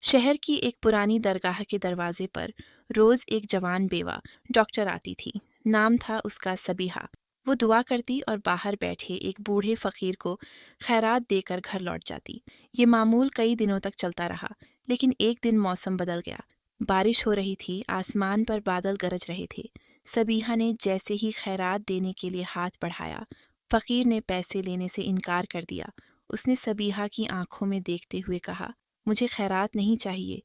شہر کی ایک پرانی درگاہ کے دروازے پر روز ایک جوان بیوہ ڈاکٹر آتی تھی۔ نام تھا اس کا سبیحہ۔ وہ دعا کرتی اور باہر بیٹھے ایک بوڑھے فقیر کو خیرات دے کر گھر لوٹ جاتی۔ یہ معمول کئی دنوں تک چلتا رہا، لیکن ایک دن موسم بدل گیا۔ بارش ہو رہی تھی، آسمان پر بادل گرج رہے تھے۔ سبیحہ نے جیسے ہی خیرات دینے کے لیے ہاتھ بڑھایا، فقیر نے پیسے لینے سے انکار کر دیا۔ اس نے سبیحہ کی آنکھوں میں دیکھتے ہوئے کہا، مجھے خیرات نہیں چاہیے،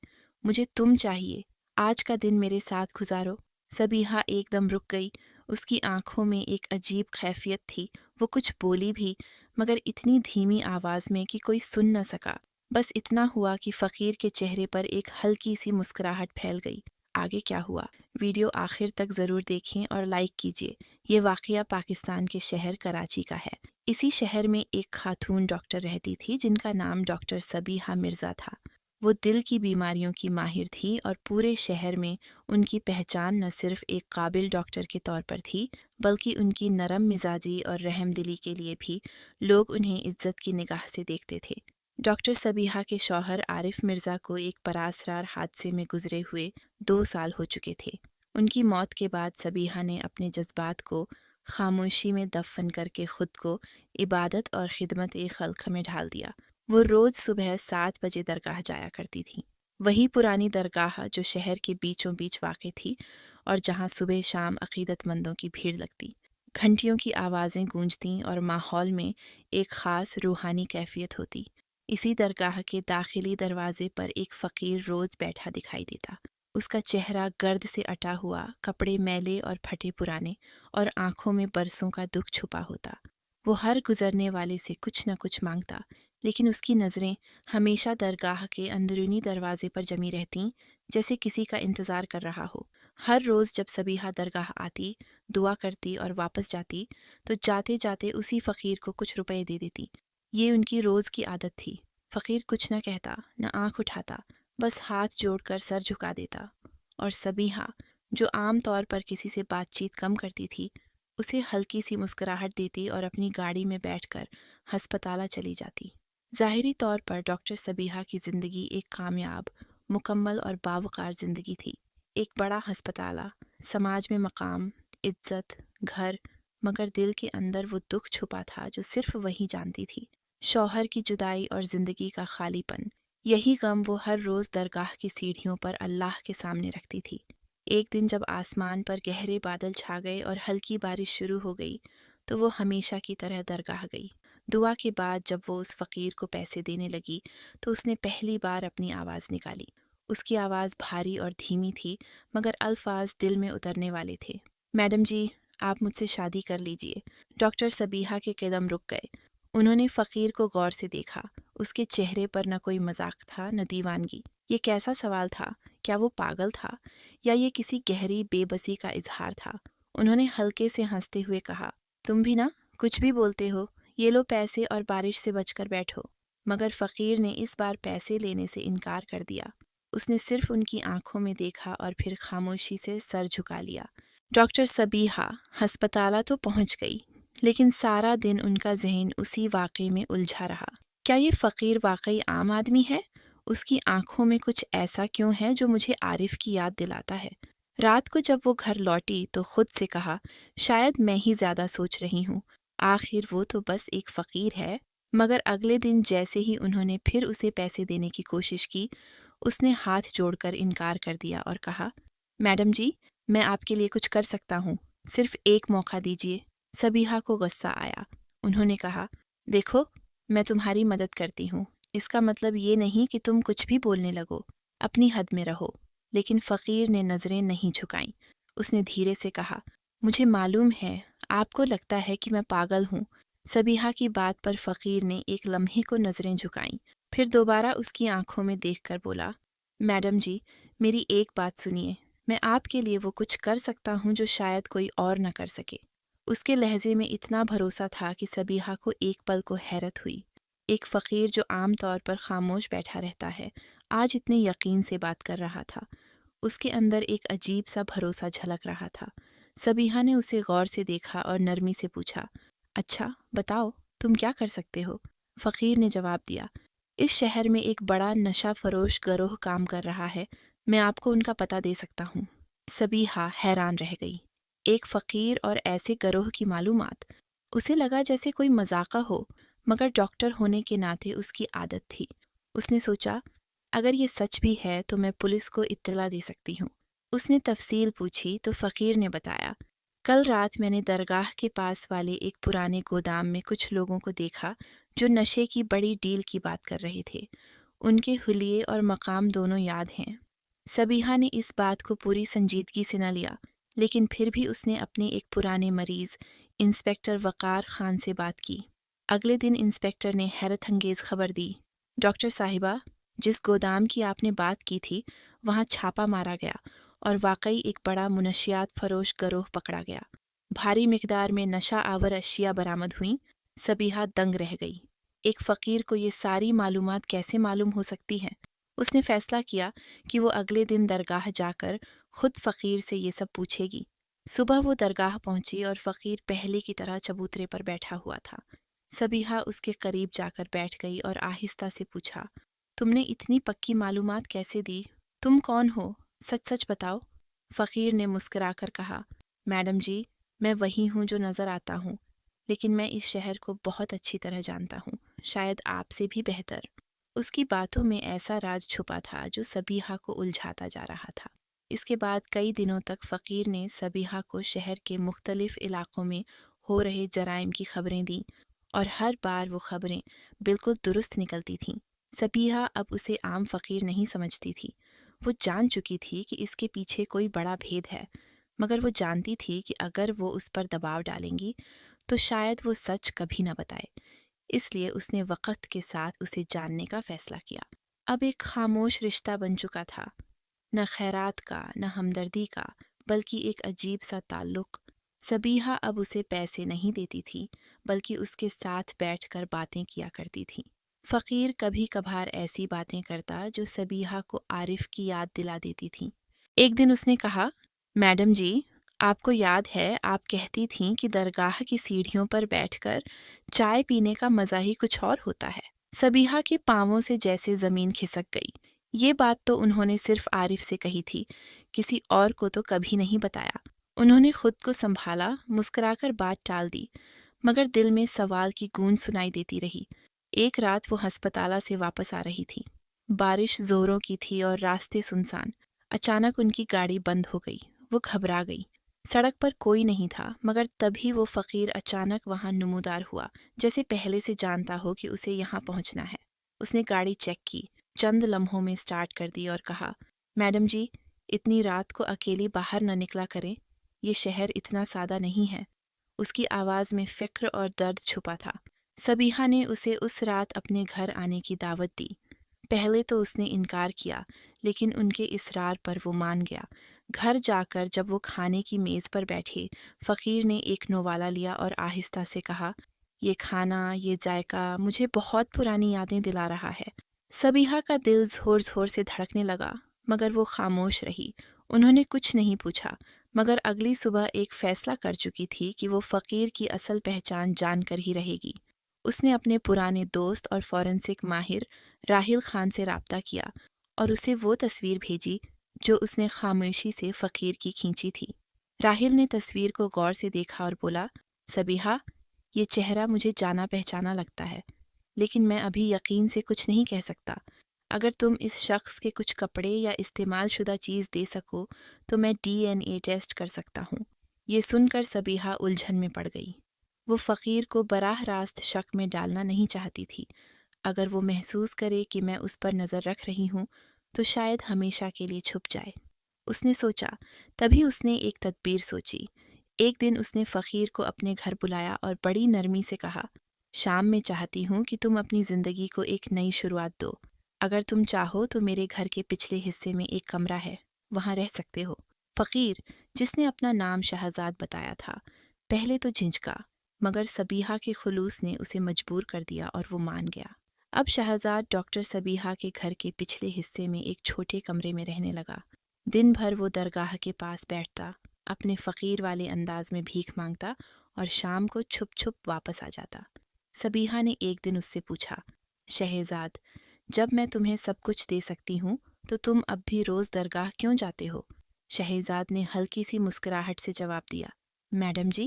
مجھے تم چاہیے، آج کا دن میرے ساتھ گزارو۔ سبیحہ ایک دم رک گئی۔ اس کی آنکھوں میں ایک عجیب خیفیت تھی۔ وہ کچھ بولی بھی، مگر اتنی دھیمی آواز میں کہ کوئی سن نہ سکا۔ بس اتنا ہوا کہ فقیر کے چہرے پر ایک ہلکی سی مسکراہٹ پھیل گئی۔ آگے کیا ہوا؟ ویڈیو آخر تک ضرور دیکھیں اور لائک کیجیے۔ یہ واقعہ پاکستان کے شہر کراچی کا ہے۔ اسی شہر میں ایک خاتون ڈاکٹر رہتی تھی جن کا نام ڈاکٹر سبیحہ مرزا تھا۔ وہ دل کی بیماریوں کی ماہر تھی اور پورے شہر میں ان کی پہچان نہ صرف ایک قابل ڈاکٹر کے طور پر تھی، بلکہ ان کی نرم مزاجی اور رحم دلی کے لیے بھی لوگ انہیں عزت کی نگاہ سے دیکھتے تھے۔ ڈاکٹر سبیحہ کے شوہر عارف مرزا کو ایک پراسرار حادثے میں گزرے ہوئے 2 سال ہو چکے تھے۔ ان کی موت کے بعد سبیحہ نے اپنے جذبات کو خاموشی میں دفن کر کے خود کو عبادت اور خدمت خلق میں ڈھال دیا۔ وہ روز صبح 7 بجے درگاہ جایا کرتی تھیں، وہی پرانی درگاہ جو شہر کے بیچوں بیچ واقع تھی اور جہاں صبح شام عقیدت مندوں کی بھیڑ لگتی، گھنٹیوں کی آوازیں گونجتیں اور ماحول میں ایک خاص روحانی کیفیت ہوتی۔ اسی درگاہ کے داخلی دروازے پر ایک فقیر روز بیٹھا دکھائی دیتا۔ اس کا چہرہ گرد سے اٹا ہوا، کپڑے میلے اور پھٹے پرانے، اور آنکھوں میں برسوں کا دکھ چھپا ہوتا۔ وہ ہر گزرنے والے سے کچھ نہ کچھ مانگتا، لیکن اس کی نظریں ہمیشہ درگاہ کے اندرونی دروازے پر جمی رہتیں، جیسے کسی کا انتظار کر رہا ہو۔ ہر روز جب سبیحہ درگاہ آتی، دعا کرتی اور واپس جاتی، تو جاتے جاتے اسی فقیر کو کچھ روپے دے دیتی۔ یہ ان کی روز کی عادت تھی۔ فقیر کچھ نہ کہتا، نہ آنکھ اٹھاتا، بس ہاتھ جوڑ کر سر جھکا دیتا، اور سبیحہ، جو عام طور پر کسی سے بات چیت کم کرتی تھی، اسے ہلکی سی مسکراہٹ دیتی اور اپنی گاڑی میں بیٹھ کر ہسپتالہ چلی جاتی۔ ظاہری طور پر ڈاکٹر سبیحہ کی زندگی ایک کامیاب، مکمل اور باوقار زندگی تھی۔ ایک بڑا ہسپتالہ، سماج میں مقام، عزت، گھر، مگر دل کے اندر وہ دکھ چھپا تھا جو صرف وہی جانتی تھی۔ شوہر کی جدائی اور زندگی کا خالی پن، یہی غم وہ ہر روز درگاہ کی سیڑھیوں پر اللہ کے سامنے رکھتی تھی۔ ایک دن جب آسمان پر گہرے بادل چھا گئے اور ہلکی بارش شروع ہو گئی، تو وہ ہمیشہ کی طرح درگاہ گئی۔ دعا کے بعد جب وہ اس فقیر کو پیسے دینے لگی تو اس نے پہلی بار اپنی آواز نکالی۔ اس کی آواز بھاری اور دھیمی تھی، مگر الفاظ دل میں اترنے والے تھے۔ میڈم جی، آپ مجھ سے شادی کر لیجئے۔ ڈاکٹر سبیحہ کے قدم رک گئے۔ انہوں نے فقیر کو غور سے دیکھا۔ اس کے چہرے پر نہ کوئی مذاق تھا، نہ دیوانگی۔ یہ کیسا سوال تھا؟ کیا وہ پاگل تھا، یا یہ کسی گہری بے بسی کا اظہار تھا؟ انہوں نے ہلکے سے ہنستے ہوئے کہا، تم بھی نا کچھ بھی بولتے ہو، یہ لو پیسے اور بارش سے بچ کر بیٹھو۔ مگر فقیر نے اس بار پیسے لینے سے انکار کر دیا۔ اس نے صرف ان کی آنکھوں میں دیکھا اور پھر خاموشی سے سر جھکا لیا۔ ڈاکٹر سبیحہ ہسپتالہ تو پہنچ گئی، لیکن سارا دن ان کا ذہن اسی واقعے میں الجھا رہا۔ کیا یہ فقیر واقعی عام آدمی ہے؟ اس کی آنکھوں میں کچھ ایسا کیوں ہے جو مجھے عارف کی یاد دلاتا ہے؟ رات کو جب وہ گھر لوٹی تو خود سے کہا، شاید میں ہی زیادہ سوچ رہی ہوں، آخر وہ تو بس ایک فقیر ہے۔ مگر اگلے دن جیسے ہی انہوں نے پھر اسے پیسے دینے کی کوشش کی، اس نے ہاتھ جوڑ کر انکار کر دیا اور کہا، میڈم جی، میں آپ کے لیے کچھ کر سکتا ہوں، صرف ایک موقع دیجیے۔ سبیحہ کو غصہ آیا۔ انہوں نے کہا، دیکھو، میں تمہاری مدد کرتی ہوں، اس کا مطلب یہ نہیں کہ تم کچھ بھی بولنے لگو، اپنی حد میں رہو۔ لیکن فقیر نے نظریں نہیں جھکائیں۔ اس نے دھیرے سے کہا، مجھے معلوم ہے، آپ کو لگتا ہے کہ میں پاگل ہوں۔ سبیحہ کی بات پر فقیر نے ایک لمحے کو نظریں جھکائیں، پھر دوبارہ اس کی آنکھوں میں دیکھ کر بولا، میڈم جی، میری ایک بات سنیے، میں آپ کے لیے وہ کچھ کر سکتا ہوں جو شاید کوئی اور نہ کر سکے۔ اس کے لہجے میں اتنا بھروسہ تھا کہ سبیحہ کو ایک پل کو حیرت ہوئی۔ ایک فقیر جو عام طور پر خاموش بیٹھا رہتا ہے، آج اتنے یقین سے بات کر رہا تھا۔ اس کے اندر ایک عجیب سا بھروسہ جھلک رہا تھا۔ سبیحہ نے اسے غور سے دیکھا اور نرمی سے پوچھا، اچھا بتاؤ، تم کیا کر سکتے ہو؟ فقیر نے جواب دیا، اس شہر میں ایک بڑا نشہ فروش گروہ کام کر رہا ہے، میں آپ کو ان کا پتہ دے سکتا ہوں۔ سبیحہ حیران رہ گئی۔ ایک فقیر اور ایسے گروہ کی معلومات؟ اسے لگا جیسے کوئی مذاقہ ہو، مگر ڈاکٹر ہونے کے ناطے اس کی عادت تھی۔ اس نے سوچا، اگر یہ سچ بھی ہے تو میں پولیس کو اطلاع دے سکتی ہوں۔ اس نے تفصیل پوچھی تو فقیر نے بتایا، کل رات میں نے درگاہ کے پاس والے ایک پرانے گودام میں کچھ لوگوں کو دیکھا جو نشے کی بڑی ڈیل کی بات کر رہے تھے۔ ان کے حلیے اور مقام دونوں یاد ہیں۔ سبیحہ نے اس بات کو پوری سنجیدگی سے نہ لیا، لیکن پھر بھی اس نے اپنے ایک پرانے مریض انسپکٹر وقار خان سے بات کی۔ اگلے دن انسپکٹر نے حیرت انگیز خبر دی، ڈاکٹر صاحبہ، جس گودام کی آپ نے بات کی تھی وہاں چھاپا مارا گیا اور واقعی ایک بڑا منشیات فروش گروہ پکڑا گیا۔ بھاری مقدار میں نشہ آور اشیاء برآمد ہوئیں۔ سبیحہ دنگ رہ گئی۔ ایک فقیر کو یہ ساری معلومات کیسے معلوم ہو سکتی ہیں؟ اس نے فیصلہ کیا کہ وہ اگلے دن درگاہ جا کر خود فقیر سے یہ سب پوچھے گی۔ صبح وہ درگاہ پہنچی اور فقیر پہلے کی طرح چبوترے پر بیٹھا ہوا تھا۔ سبیحہ اس کے قریب جا کر بیٹھ گئی اور آہستہ سے پوچھا، تم نے اتنی پکی معلومات کیسے دی؟ تم کون ہو؟ سچ سچ بتاؤ۔ فقیر نے مسکرا کر کہا، میڈم جی، میں وہی ہوں جو نظر آتا ہوں، لیکن میں اس شہر کو بہت اچھی طرح جانتا ہوں، شاید آپ سے بھی بہتر۔ اس کی باتوں میں ایسا راز چھپا تھا جو سبیحہ کو الجھاتا جا رہا تھا۔ اس کے بعد کئی دنوں تک فقیر نے سبیحہ کو شہر کے مختلف علاقوں میں ہو رہے جرائم کی خبریں دیں، اور ہر بار وہ خبریں بالکل درست نکلتی تھیں۔ سبیحہ اب اسے عام فقیر نہیں سمجھتی تھی۔ وہ جان چکی تھی کہ اس کے پیچھے کوئی بڑا بھید ہے، مگر وہ جانتی تھی کہ اگر وہ اس پر دباؤ ڈالیں گی تو شاید وہ سچ کبھی نہ بتائے۔ اس لیے اس نے وقت کے ساتھ اسے جاننے کا فیصلہ کیا۔ اب ایک خاموش رشتہ بن چکا تھا، نہ خیرات کا، نہ ہمدردی کا، بلکہ ایک عجیب سا تعلق۔ سبیحہ اب اسے پیسے نہیں دیتی تھی، بلکہ اس کے ساتھ بیٹھ کر باتیں کیا کرتی تھی۔ فقیر کبھی کبھار ایسی باتیں کرتا جو سبیحہ کو عارف کی یاد دلا دیتی تھیں۔ ایک دن اس نے کہا، میڈم جی، آپ کو یاد ہے آپ کہتی تھیں کہ درگاہ کی سیڑھیوں پر بیٹھ کر چائے پینے کا مزہ ہی کچھ اور ہوتا ہے۔ سبیحہ کے پاؤں سے جیسے زمین کھسک گئی۔ یہ بات تو انہوں نے صرف عارف سے کہی تھی، کسی اور کو تو کبھی نہیں بتایا۔ انہوں نے خود کو سنبھالا، مسکرا کر بات ٹال دی، مگر دل میں سوال کی گونج سنائی دیتی رہی۔ ایک رات وہ ہسپتالہ سے واپس آ رہی تھی۔ بارش زوروں کی تھی اور راستے سنسان۔ اچانک ان کی گاڑی بند ہو گئی۔ وہ گھبرا گئی۔ سڑک پر کوئی نہیں تھا، مگر تبھی وہ فقیر اچانک وہاں نمودار ہوا، جیسے پہلے سے جانتا ہو کہ اسے یہاں پہنچنا ہے۔ اس نے گاڑی چیک کی، چند لمحوں میں سٹارٹ کر دی اور کہا، میڈم جی، اتنی رات کو اکیلی باہر نہ نکلا کریں، یہ شہر اتنا سادہ نہیں ہے۔ اس کی آواز میں فکر اور درد چھپا تھا۔ سبیحہ نے اسے اس رات اپنے گھر آنے کی دعوت دی۔ پہلے تو اس نے انکار کیا، لیکن ان کے اصرار پر وہ مان گیا۔ گھر جا کر جب وہ کھانے کی میز پر بیٹھے، فقیر نے ایک نوالہ لیا اور آہستہ سے کہا، یہ کھانا، یہ ذائقہ مجھے بہت پرانی یادیں دلا رہا ہے۔ سبیحہ کا دل زور زور سے دھڑکنے لگا، مگر وہ خاموش رہی۔ انہوں نے کچھ نہیں پوچھا، مگر اگلی صبح ایک فیصلہ کر چکی تھی کہ وہ فقیر کی اصل پہچان جان کر ہی رہے گی۔ اس نے اپنے پرانے دوست اور فورنسک ماہر راحیل خان سے رابطہ کیا اور اسے وہ تصویر بھیجی جو اس نے خاموشی سے فقیر کی کھینچی تھی۔ راحیل نے تصویر کو غور سے دیکھا اور بولا، سبیحہ، یہ چہرہ مجھے جانا پہچانا لگتا ہے، لیکن میں ابھی یقین سے کچھ نہیں کہہ سکتا۔ اگر تم اس شخص کے کچھ کپڑے یا استعمال شدہ چیز دے سکو تو میں ڈی این اے ٹیسٹ کر سکتا ہوں۔ یہ سن کر سبیحہ الجھن میں پڑ گئی۔ وہ فقیر کو براہ راست شک میں ڈالنا نہیں چاہتی تھی۔ اگر وہ محسوس کرے کہ میں اس پر نظر رکھ رہی ہوں تو شاید ہمیشہ کے لیے چھپ جائے۔ اس نے سوچا، تبھی اس نے ایک تدبیر سوچی۔ ایک دن اس نے فقیر کو اپنے گھر بلایا اور بڑی نرمی سے کہا، شام میں چاہتی ہوں کہ تم اپنی زندگی کو ایک نئی شروعات دو۔ اگر تم چاہو تو میرے گھر کے پچھلے حصے میں ایک کمرہ ہے، وہاں رہ سکتے ہو۔ فقیر، جس نے اپنا نام شہزاد بتایا تھا، پہلے تو جھنجھکا، مگر سبیحہ کے خلوص نے اسے مجبور کر دیا اور وہ مان گیا۔ اب شہزاد ڈاکٹر سبیحہ کے گھر کے پچھلے حصے میں ایک چھوٹے کمرے میں رہنے لگا۔ دن بھر وہ درگاہ کے پاس بیٹھتا، اپنے فقیر والے انداز میں بھیک مانگتا اور شام کو چھپ چھپ واپس آ جاتا۔ سبیحہ نے ایک دن اس سے پوچھا، شہزاد، جب میں تمہیں سب کچھ دے سکتی ہوں تو تم اب بھی روز درگاہ کیوں جاتے ہو؟ شہزاد نے ہلکی سی مسکراہٹ سے جواب دیا، میڈم جی،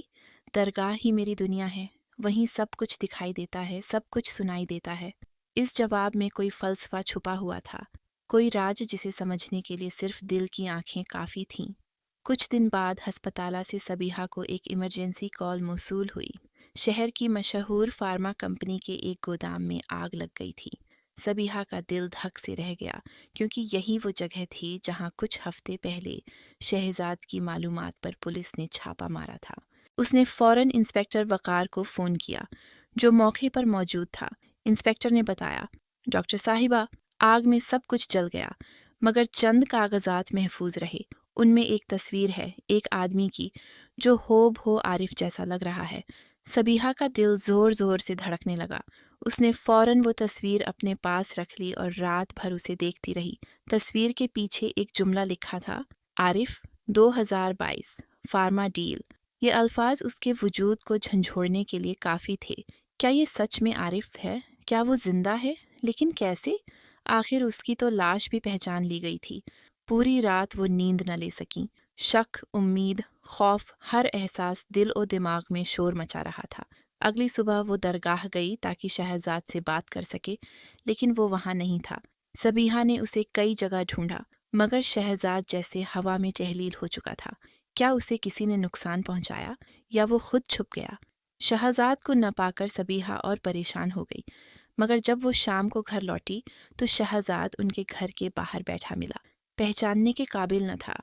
درگاہ ہی میری دنیا ہے، وہیں سب کچھ دکھائی دیتا ہے، سب کچھ سنائی دیتا ہے۔ اس جواب میں کوئی فلسفہ چھپا ہوا تھا، کوئی راز جسے سمجھنے کے لیے صرف دل کی آنکھیں کافی تھیں۔ کچھ دن بعد ہسپتالہ سے سبیحہ کو ایک ایمرجنسی کال موصول ہوئی۔ شہر کی مشہور فارما کمپنی کے ایک گودام میں آگ لگ گئی تھی۔ سبیحہ کا دل دھک سے رہ گیا، کیونکہ یہی وہ جگہ تھی جہاں کچھ ہفتے پہلے شہزاد کی معلومات پر پولیس نے چھاپا مارا تھا۔ اس نے فوراً انسپکٹر وقار کو فون کیا، جو موقع پر موجود تھا۔ انسپکٹر نے بتایا، ڈاکٹر صاحبہ، آگ میں سب کچھ جل گیا، مگر چند کاغذات محفوظ رہے۔ ان میں ایک تصویر ہے، ایک آدمی کی، جو ہو بہو عارف جیسا لگ رہا ہے۔ سبیحہ کا دل زور زور سے دھڑکنے لگا۔ اس نے فوراً وہ تصویر اپنے پاس رکھ لی اور رات بھر اسے دیکھتی رہی۔ تصویر کے پیچھے ایک جملہ لکھا تھا، عارف 2022 فارما ڈیل۔ یہ الفاظ اس کے وجود کو جھنجھوڑنے کے لیے کافی تھے۔ کیا یہ سچ میں عارف ہے؟ کیا وہ زندہ ہے؟ لیکن کیسے؟ آخر اس کی تو لاش بھی پہچان لی گئی تھی۔ پوری رات وہ نیند نہ لے سکیں۔ شک، امید، خوف، ہر احساس دل و دماغ میں شور مچا رہا تھا۔ اگلی صبح وہ درگاہ گئی تاکہ شہزاد سے بات کر سکے، لیکن وہ وہاں نہیں تھا۔ سبیحہ نے اسے کئی جگہ ڈھونڈا، مگر شہزاد جیسے ہوا میں چہلیل ہو چکا تھا۔ کیا اسے کسی نے نقصان پہنچایا یا وہ خود چھپ گیا؟ شہزاد کو نہ پا کر سبیحہ اور پریشان ہو گئی، مگر جب وہ شام کو گھر لوٹی تو شہزاد ان کے گھر کے باہر بیٹھا ملا۔ پہچاننے کے قابل نہ تھا۔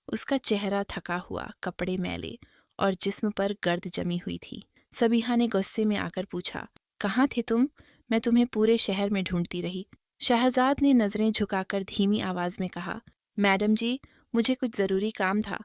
اس کا چہرہ تھکا ہوا، کپڑے میلے اور جسم پر گرد جمی ہوئی تھی۔ سبیحہ نے غصے میں آ کر پوچھا، کہاں تھے تم؟ میں تمہیں پورے شہر میں ڈھونڈتی رہی۔ شہزاد نے نظریں جھکا کر دھیمی آواز میں کہا، میڈم جی، مجھے کچھ ضروری کام تھا۔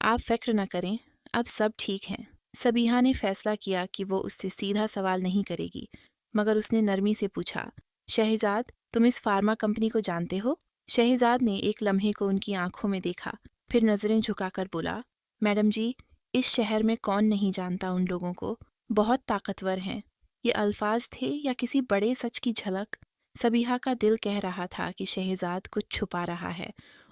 آپ فکر نہ کریں، اب سب ٹھیک ہیں۔ سبیحہ نے فیصلہ کیا کہ وہ اس سے سیدھا سوال نہیں کرے گی، مگر اس نے نرمی سے پوچھا، شہزاد، تم اس فارما کمپنی کو جانتے ہو؟ شہزاد نے ایک لمحے کو ان کی آنکھوں میں دیکھا، پھر نظریں جھکا کر بولا، میڈم جی، اس شہر میں کون نہیں جانتا ان لوگوں کو، بہت طاقتور ہیں۔ یہ الفاظ تھے یا کسی بڑے سچ کی جھلک؟ سبیحہ کا دل کہہ رہا تھا کہ شہزاد کچھ چھپا رہا ہے،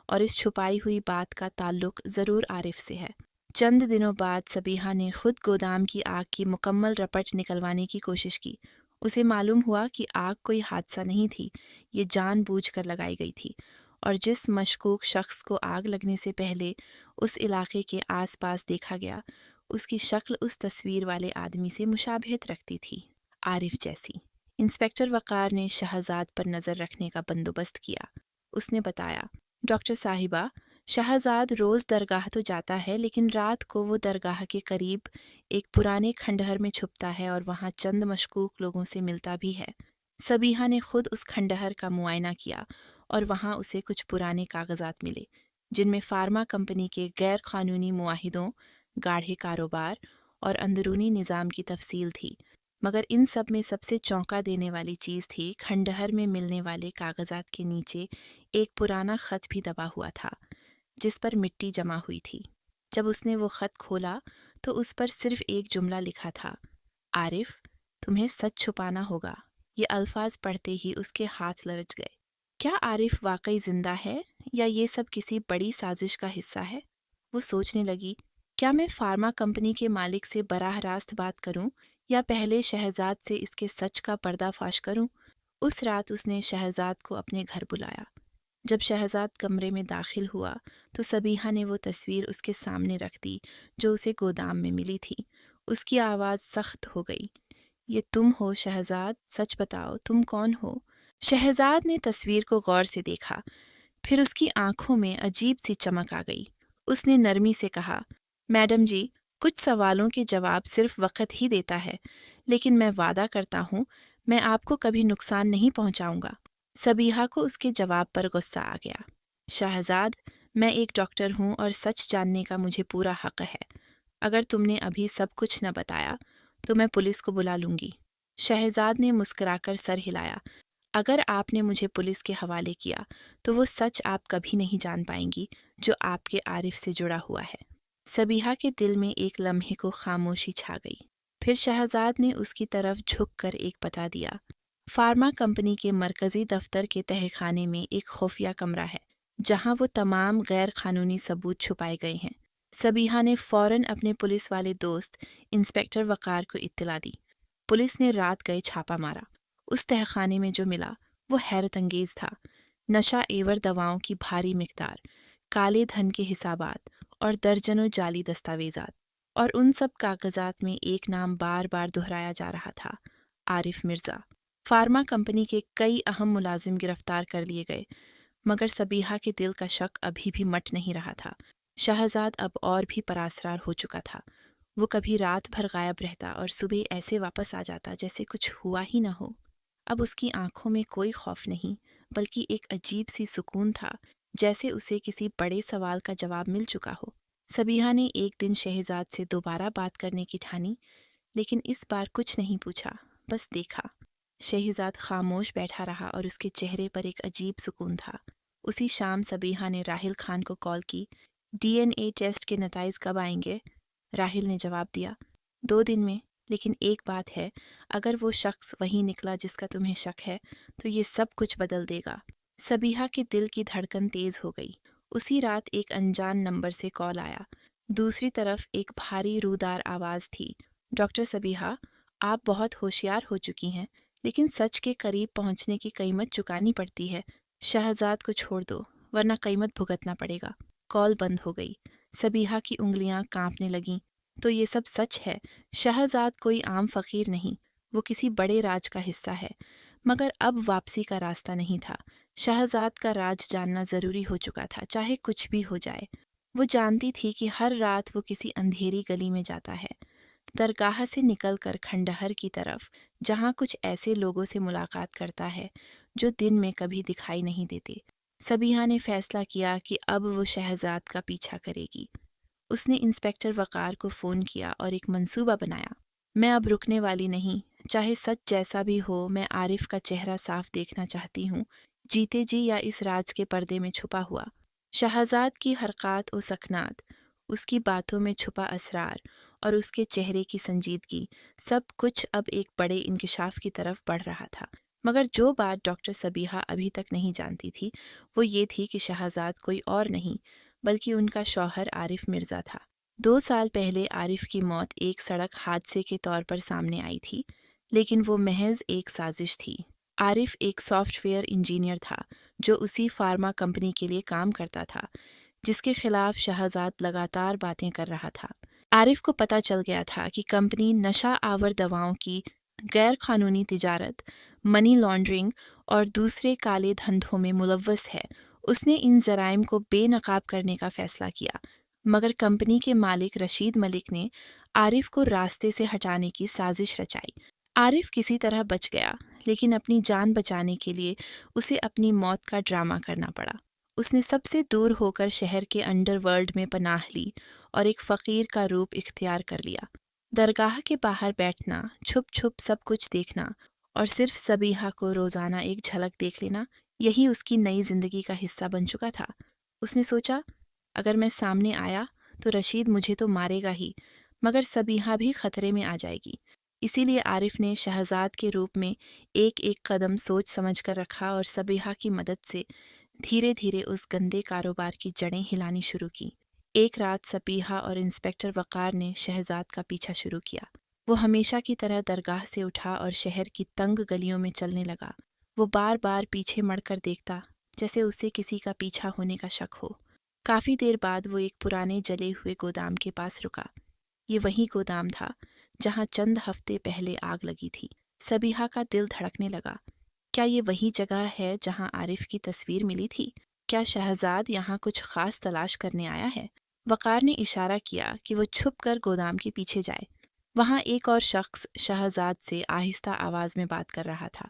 اور اس چھپائی ہوئی بات کا تعلق ضرور عارف سے ہے۔ چند دنوں بعد سبیحہ نے خود گودام کی آگ کی مکمل رپٹ نکلوانے کی کوشش کی۔ اسے معلوم ہوا کہ آگ کوئی حادثہ نہیں تھی، یہ جان بوجھ کر لگائی گئی تھی، اور جس مشکوک شخص کو آگ لگنے سے پہلے اس علاقے کے آس پاس دیکھا گیا، اس کی شکل اس تصویر والے آدمی سے مشابہت رکھتی تھی، عارف جیسی۔ انسپکٹر وقار نے شہزاد پر نظر رکھنے کا بندوبست کیا۔ اس نے بتایا، ڈاکٹر صاحبہ، شہزاد روز درگاہ تو جاتا ہے، لیکن رات کو وہ درگاہ کے قریب ایک پرانے کھنڈہر میں چھپتا ہے اور وہاں چند مشکوک لوگوں سے ملتا بھی ہے۔ سبیحہ نے خود اس کھنڈہر کا معائنہ کیا اور وہاں اسے کچھ پرانے کاغذات ملے، جن میں فارما کمپنی کے غیر قانونی معاہدوں، گاڑھے کاروبار اور اندرونی نظام کی تفصیل تھی۔ مگر ان سب میں سب سے چونکا دینے والی چیز تھی کھنڈہر میں ملنے والے کاغذات کے نیچے ایک پرانا خط بھی دبا ہوا تھا، جس پر مٹی جمع ہوئی تھی۔ جب اس نے وہ خط کھولا تو اس پر صرف ایک جملہ لکھا تھا، عارف، تمہیں سچ چھپانا ہوگا۔ یہ الفاظ پڑھتے ہی اس کے ہاتھ لرز گئے۔ کیا عارف واقعی زندہ ہے یا یہ سب کسی بڑی سازش کا حصہ ہے؟ وہ سوچنے لگی، کیا میں فارما کمپنی کے مالک سے براہ راست بات کروں یا پہلے شہزاد سے اس کے سچ کا پردہ فاش کروں؟ اس رات اس نے شہزاد کو اپنے گھر بلایا۔ جب شہزاد کمرے میں داخل ہوا تو سبیحہ نے وہ تصویر اس کے سامنے رکھ دی جو اسے گودام میں ملی تھی۔ اس کی آواز سخت ہو گئی، یہ تم ہو شہزاد؟ سچ بتاؤ، تم کون ہو؟ شہزاد نے تصویر کو غور سے دیکھا، پھر اس کی آنکھوں میں عجیب سی چمک آ گئی۔ اس نے نرمی سے کہا، میڈم جی، کچھ سوالوں کے جواب صرف وقت ہی دیتا ہے، لیکن میں وعدہ کرتا ہوں میں آپ کو کبھی نقصان نہیں پہنچاؤں گا۔ سبیحہ کو اس کے جواب پر غصہ آ گیا۔ شہزاد، میں ایک ڈاکٹر ہوں اور سچ جاننے کا مجھے پورا حق ہے۔ اگر تم نے ابھی سب کچھ نہ بتایا تو میں پولیس کو بلا لوں گی۔ شہزاد نے مسکرا کر سر ہلایا، اگر آپ نے مجھے پولیس کے حوالے کیا تو وہ سچ آپ کبھی نہیں جان پائیں گی جو آپ کے عارف سے جڑا ہوا ہے۔ سبیحہ کے دل میں ایک لمحے کو خاموشی چھا گئی، پھر شہزاد نے اس کی طرف جھک کر ایک پتہ دیا، فارما کمپنی کے مرکزی دفتر کے تہہ خانے میں ایک خفیہ کمرہ ہے جہاں وہ تمام غیر قانونی ثبوت چھپائے گئے ہیں۔ سبیحہ نے فوراً اپنے پولیس والے دوست انسپکٹر وقار کو اطلاع دی۔ پولیس نے رات گئے چھاپا مارا۔ اس تہہ خانے میں جو ملا وہ حیرت انگیز تھا۔ نشہ آور دواؤں کی بھاری مقدار، کالے دھن کے حسابات اور درجنوں جعلی دستاویزات، اور ان سب کاغذات میں ایک نام بار بار دہرایا جا رہا تھا، عارف مرزا۔ فارما کمپنی کے کئی اہم ملازم گرفتار کر لیے گئے، مگر سبیحہ کے دل کا شک ابھی بھی مٹ نہیں رہا تھا۔ شہزاد اب اور بھی پراسرار ہو چکا تھا۔ وہ کبھی رات بھر غائب رہتا اور صبح ایسے واپس آ جاتا جیسے کچھ ہوا ہی نہ ہو۔ اب اس کی آنکھوں میں کوئی خوف نہیں، بلکہ ایک عجیب سی سکون تھا، جیسے اسے کسی بڑے سوال کا جواب مل چکا ہو۔ سبیحہ نے ایک دن شہزاد سے دوبارہ بات کرنے کی ٹھانی، لیکن اس بار کچھ نہیں پوچھا، بس دیکھا۔ شہزاد خاموش بیٹھا رہا اور اس کے چہرے پر ایک عجیب سکون تھا۔ اسی شام سبیحہ نے راحل خان کو کال کی۔ DNA ٹیسٹ کے نتائج کب آئیں گے؟ راحل نے جواب دیا، 2 دن میں، لیکن ایک بات ہے، اگر وہ شخص وہی نکلا جس کا تمہیں شک ہے تو یہ سب کچھ بدل دے گا۔ سبیحہ کے دل کی دھڑکن تیز ہو گئی۔ اسی رات ایک انجان نمبر سے کال آیا۔ دوسری طرف ایک بھاری رودار آواز تھی، ڈاکٹر سبیحہ، آپ بہت ہوشیار ہو چکی ہیں، لیکن سچ کے قریب پہنچنے کی قیمت چکانی پڑتی ہے۔ شہزاد کو چھوڑ دو، ورنہ قیمت بھگتنا پڑے گا۔ کال بند ہو گئی۔ سبیحہ کی انگلیاں کانپنے لگیں۔ تو یہ سب سچ ہے؟ شہزاد کوئی عام فقیر نہیں، وہ کسی بڑے راج کا حصہ ہے، مگر اب واپسی کا راستہ نہیں تھا۔ شہزاد کا راج جاننا ضروری ہو چکا تھا، چاہے کچھ بھی ہو جائے۔ وہ جانتی تھی کہ ہر رات وہ کسی اندھیری گلی میں جاتا ہے، درگاہ سے نکل کر کھنڈہر کی طرف، جہاں کچھ ایسے لوگوں سے ملاقات کرتا ہے جو دن میں کبھی دکھائی نہیں دیتے۔ سبیحہ نے فیصلہ کیا کہ اب وہ شہزاد کا پیچھا کرے گی۔ اس نے انسپکٹر وقار کو فون کیا اور ایک منصوبہ بنایا۔ میں اب رکنے والی نہیں، چاہے سچ جیسا بھی ہو، میں عارف کا چہرہ صاف دیکھنا چاہتی ہوں، جیتے جی یا اس راز کے پردے میں چھپا ہوا۔ شہزاد کی حرکات و سکنات، اس کی باتوں میں چھپا اسرار اور اس کے چہرے کی سنجیدگی، سب کچھ اب ایک بڑے انکشاف کی طرف بڑھ رہا تھا۔ مگر جو بات ڈاکٹر سبیحہ ابھی تک نہیں جانتی تھی وہ یہ تھی کہ شہزاد کوئی اور نہیں بلکہ ان کا شوہر عارف مرزا تھا۔ 2 سال پہلے عارف کی موت ایک سڑک حادثے کے طور پر سامنے آئی تھی، لیکن وہ محض ایک سازش تھی۔ عارف ایک سافٹ ویئر انجینئر تھا جو اسی فارما کمپنی کے لیے کام کرتا تھا جس کے خلاف شہزاد لگاتار باتیں کر رہا تھا۔ عارف کو پتہ چل گیا تھا کہ کمپنی نشہ آور دواؤں کی غیر قانونی تجارت، منی لانڈرنگ اور دوسرے کالے دھندوں میں ملوث ہے۔ اس نے ان جرائم کو بے نقاب کرنے کا فیصلہ کیا، مگر کمپنی کے مالک رشید ملک نے عارف کو راستے سے ہٹانے کی سازش رچائی۔ عارف کسی طرح بچ گیا، لیکن اپنی جان بچانے کے لیے اسے اپنی موت کا ڈرامہ کرنا پڑا۔ اس نے سب سے دور ہو کر شہر کے انڈر ورلڈ میں پناہ لی اور ایک فقیر کا روپ اختیار کر لیا۔ درگاہ کے باہر بیٹھنا، چھپ چھپ سب کچھ دیکھنا اور صرف سبیحہ کو روزانہ ایک جھلک دیکھ لینا، یہی اس کی نئی زندگی کا حصہ بن چکا تھا۔ اس نے سوچا، اگر میں سامنے آیا تو رشید مجھے تو مارے گا ہی، مگر سبیحہ بھی خطرے میں آ جائے گی۔ اسی لیے عارف نے شہزاد کے روپ میں ایک ایک قدم سوچ سمجھ کر رکھا اور سبیحہ کی مدد سے دھیرے دھیرے اس گندے کاروبار کی جڑیں ہلانی شروع کی۔ ایک رات سبیحہ اور انسپکٹر وقار نے شہزاد کا پیچھا شروع کیا۔ وہ ہمیشہ کی طرح درگاہ سے اٹھا اور شہر کی تنگ گلیوں میں چلنے لگا۔ وہ بار بار پیچھے مڑ کر دیکھتا، جیسے اسے کسی کا پیچھا ہونے کا شک ہو۔ کافی دیر بعد وہ ایک پرانے جلے ہوئے گودام کے پاس رکا۔ یہ وہی گودام تھا جہاں چند ہفتے پہلے آگ لگی تھی۔ سبیحہ کا دل دھڑکنے لگا۔ کیا یہ وہی جگہ ہے جہاں عارف کی تصویر ملی تھی؟ کیا شہزاد یہاں کچھ خاص تلاش کرنے آیا ہے؟ وقار نے اشارہ کیا کہ وہ چھپ کر گودام کے پیچھے جائے۔ وہاں ایک اور شخص شہزاد سے آہستہ آواز میں بات کر رہا تھا،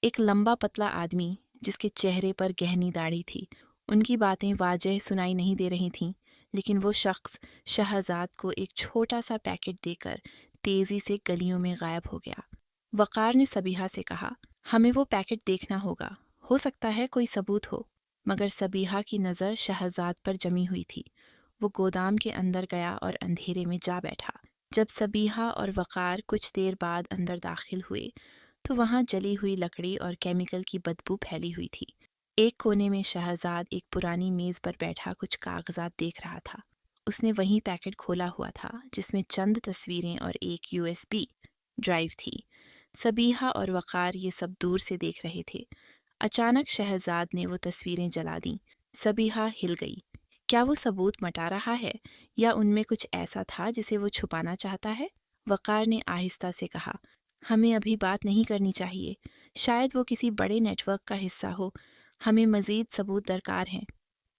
ایک لمبا پتلا آدمی جس کے چہرے پر گہنی داڑھی تھی۔ ان کی باتیں واضح سنائی نہیں دے رہی تھیں، لیکن وہ شخص شہزاد کو ایک چھوٹا سا پیکٹ دے کر تیزی سے گلیوں میں غائب ہو گیا۔ وقار نے سبیحہ سے کہا، ہمیں وہ پیکٹ دیکھنا ہوگا، ہو سکتا ہے کوئی ثبوت ہو۔ مگر سبیحہ کی نظر شہزاد پر جمی ہوئی تھی۔ وہ گودام کے اندر گیا اور اندھیرے میں جا بیٹھا۔ جب سبیحہ اور وقار کچھ دیر بعد اندر داخل ہوئے تو وہاں جلی ہوئی لکڑی اور کیمیکل کی بدبو پھیلی ہوئی تھی۔ ایک کونے میں شہزاد ایک پرانی میز پر بیٹھا کچھ کاغذات دیکھ رہا تھا۔ اس نے وہی پیکٹ کھولا ہوا تھا جس میں چند تصویریں اور ایک USB ڈرائیو تھی۔ صبیحہ اور وقار یہ سب دور سے دیکھ رہے تھے۔ اچانک شہزاد نے وہ تصویریں جلا دیں۔ صبیحہ ہل گئی۔ کیا وہ ثبوت مٹا رہا ہے یا ان میں کچھ ایسا تھا جسے وہ چھپانا چاہتا ہے؟ وقار نے آہستہ سے کہا، ہمیں ابھی بات نہیں کرنی چاہیے، شاید وہ کسی بڑے نیٹ ورک کا حصہ ہو، ہمیں مزید ثبوت درکار ہیں۔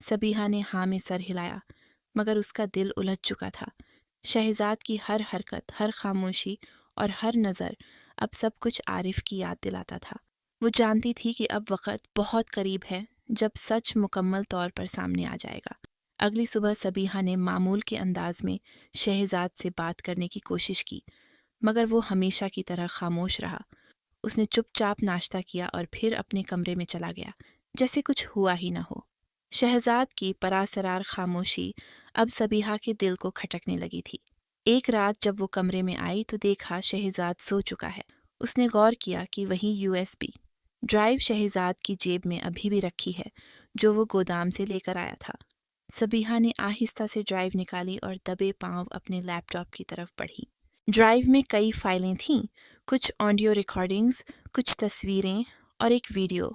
صبیحہ نے ہاں میں سر ہلایا، مگر اس کا دل الجھ چکا تھا۔ شہزاد کی ہر حرکت، ہر خاموشی اور ہر نظر اب سب کچھ عارف کی یاد دلاتا تھا۔ وہ جانتی تھی کہ اب وقت بہت قریب ہے جب سچ مکمل طور پر سامنے آ جائے گا۔ اگلی صبح صبیحہ نے معمول کے انداز میں شہزاد سے بات کرنے کی کوشش کی، مگر وہ ہمیشہ کی طرح خاموش رہا۔ اس نے چپ چاپ ناشتہ کیا اور پھر اپنے کمرے میں چلا گیا، جیسے کچھ ہوا ہی نہ ہو۔ شہزاد کی پراسرار خاموشی اب صبیحہ کے دل کو کھٹکنے لگی تھی۔ ایک رات جب وہ کمرے میں آئی تو دیکھا شہزاد سو چکا ہے۔ اس نے غور کیا کہ وہی USB ڈرائیو شہزاد کی جیب میں ابھی بھی رکھی ہے جو وہ گودام سے لے کر آیا تھا۔ صبیحہ نے آہستہ سے ڈرائیو نکالی اور دبے پاؤں اپنے لیپ ٹاپ کی طرف بڑھی۔ ڈرائیو میں کئی فائلیں تھیں، کچھ آڈیو ریکارڈنگز، کچھ تصویریں اور ایک ویڈیو۔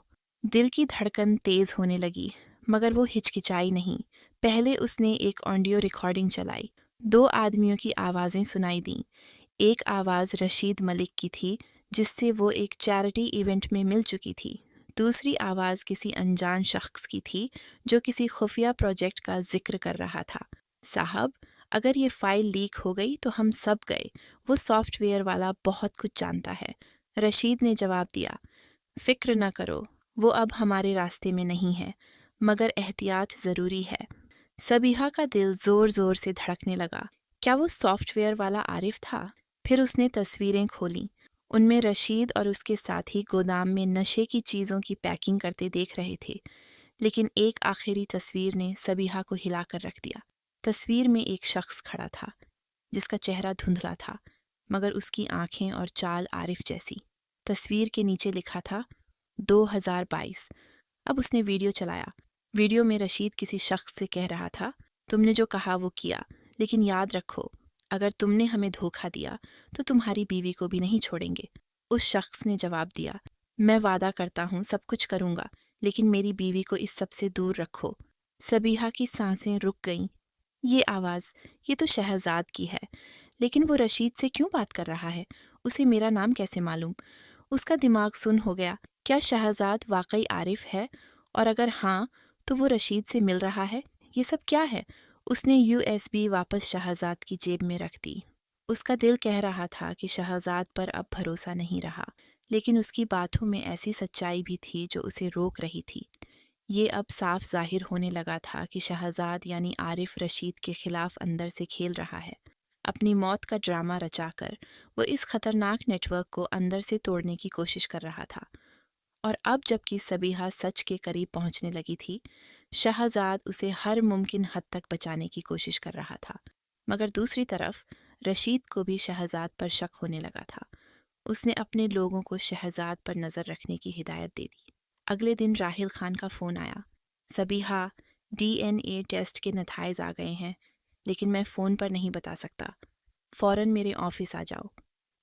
دل کی دھڑکن تیز ہونے لگی، مگر وہ ہچکچائی نہیں۔ پہلے اس نے ایک آڈیو ریکارڈنگ چلائی۔ 2 آدمیوں کی آوازیں سنائی دیں۔ ایک آواز رشید ملک کی تھی جس سے وہ ایک چیریٹی ایونٹ میں مل چکی تھی۔ دوسری آواز کسی انجان شخص کی تھی جو کسی خفیہ پروجیکٹ کا ذکر کر رہا تھا۔ صاحب، اگر یہ فائل لیک ہو گئی تو ہم سب گئے۔ وہ سافٹ ویئر والا بہت کچھ جانتا ہے۔ رشید نے جواب دیا، فکر نہ کرو، وہ اب ہمارے راستے میں نہیں ہے، مگر احتیاط ضروری ہے۔ صبیحہ کا دل زور زور سے دھڑکنے لگا۔ کیا وہ سافٹ ویئر والا عارف تھا؟ پھر اس نے تصویریں کھولیں۔ ان میں رشید اور اس کے ساتھی گودام میں نشے کی چیزوں کی پیکنگ کرتے دیکھ رہے تھے، لیکن ایک آخری تصویر نے صبیحہ کو ہلا کر رکھ دیا۔ تصویر میں ایک شخص کھڑا تھا جس کا چہرہ دھندلا تھا، مگر اس کی آنکھیں اور چال عارف جیسی۔ تصویر کے نیچے لکھا تھا 2022۔ اب اس نے ویڈیو چلایا۔ ویڈیو میں رشید کسی شخص سے کہہ رہا تھا، تم نے جو کہا وہ کیا، لیکن یاد رکھو اگر تم نے ہمیں دھوکہ دیا تو تمہاری بیوی کو بھی نہیں چھوڑیں گے۔ اس شخص نے جواب دیا، میں وعدہ کرتا ہوں سب کچھ کروں گا، لیکن میری بیوی کو اس سب سے دور رکھو۔ صبیحہ کی سانسیں رک گئیں۔ یہ آواز، یہ تو شہزاد کی ہے، لیکن وہ رشید سے کیوں بات کر رہا ہے؟ اسے میرا نام کیسے معلوم؟ اس کا دماغ سن ہو گیا۔ کیا شہزاد واقعی عارف ہے؟ اور اگر ہاں تو وہ رشید سے مل رہا ہے؟ یہ سب کیا ہے؟ اس نے USB واپس شہزاد کی جیب میں رکھ دی۔ اس کا دل کہہ رہا تھا کہ شہزاد پر اب بھروسہ نہیں رہا، لیکن اس کی باتوں میں ایسی سچائی بھی تھی جو اسے روک رہی تھی۔ یہ اب صاف ظاہر ہونے لگا تھا کہ شہزاد یعنی عارف رشید کے خلاف اندر سے کھیل رہا ہے۔ اپنی موت کا ڈرامہ رچا کر وہ اس خطرناک نیٹ ورک کو اندر سے توڑنے کی کوشش کر رہا تھا۔ اور اب جب کہ صبیحہ سچ کے قریب پہنچنے لگی تھی، شہزاد اسے ہر ممکن حد تک بچانے کی کوشش کر رہا تھا، مگر دوسری طرف رشید کو بھی شہزاد پر شک ہونے لگا تھا۔ اس نے اپنے لوگوں کو شہزاد پر نظر رکھنے کی ہدایت دے دی۔ اگلے دن راحل خان کا فون آیا، صبیحہ، DNA ٹیسٹ کے نتائج آ گئے ہیں، لیکن میں فون پر نہیں بتا سکتا، فوراً میرے آفس آ جاؤ۔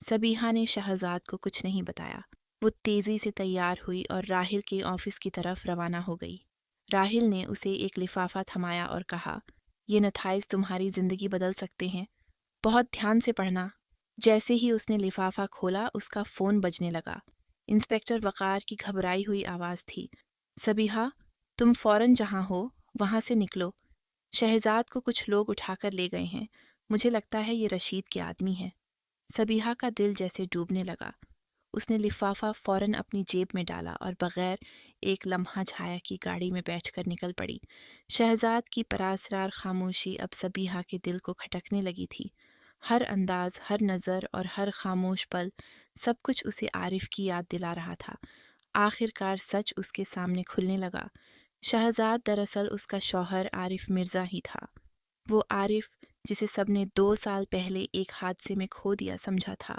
صبیحہ نے شہزاد کو کچھ نہیں بتایا۔ وہ تیزی سے تیار ہوئی اور راحل کے آفس کی طرف روانہ ہو گئی۔ راحل نے اسے ایک لفافہ تھمایا اور کہا، یہ نتائج تمہاری زندگی بدل سکتے ہیں، بہت دھیان سے پڑھنا۔ جیسے ہی اس نے لفافہ کھولا اس کا فون بجنے لگا۔ انسپکٹر وقار کی گھبرائی ہوئی آواز تھی، صبیحہ، تم فوراً جہاں ہو وہاں سے نکلو، شہزاد کو کچھ لوگ اٹھا کر لے گئے ہیں، مجھے لگتا ہے یہ رشید کے آدمی ہیں۔ صبیحہ کا دل جیسے ڈوبنے لگا۔ اس نے لفافہ فوراً اپنی جیب میں ڈالا اور بغیر ایک لمحہ چھایا کی گاڑی میں بیٹھ کر نکل پڑی۔ شہزاد کی پراسرار خاموشی اب صبیحہ کے دل کو کھٹکنے لگی تھی۔ ہر انداز، ہر نظر اور ہر خاموش پل، سب کچھ اسے عارف کی یاد دلا رہا تھا۔ آخر کار سچ اس کے سامنے کھلنے لگا۔ شہزاد دراصل اس کا شوہر عارف مرزا ہی تھا، وہ عارف جسے سب نے 2 سال پہلے ایک حادثے میں کھو دیا سمجھا تھا۔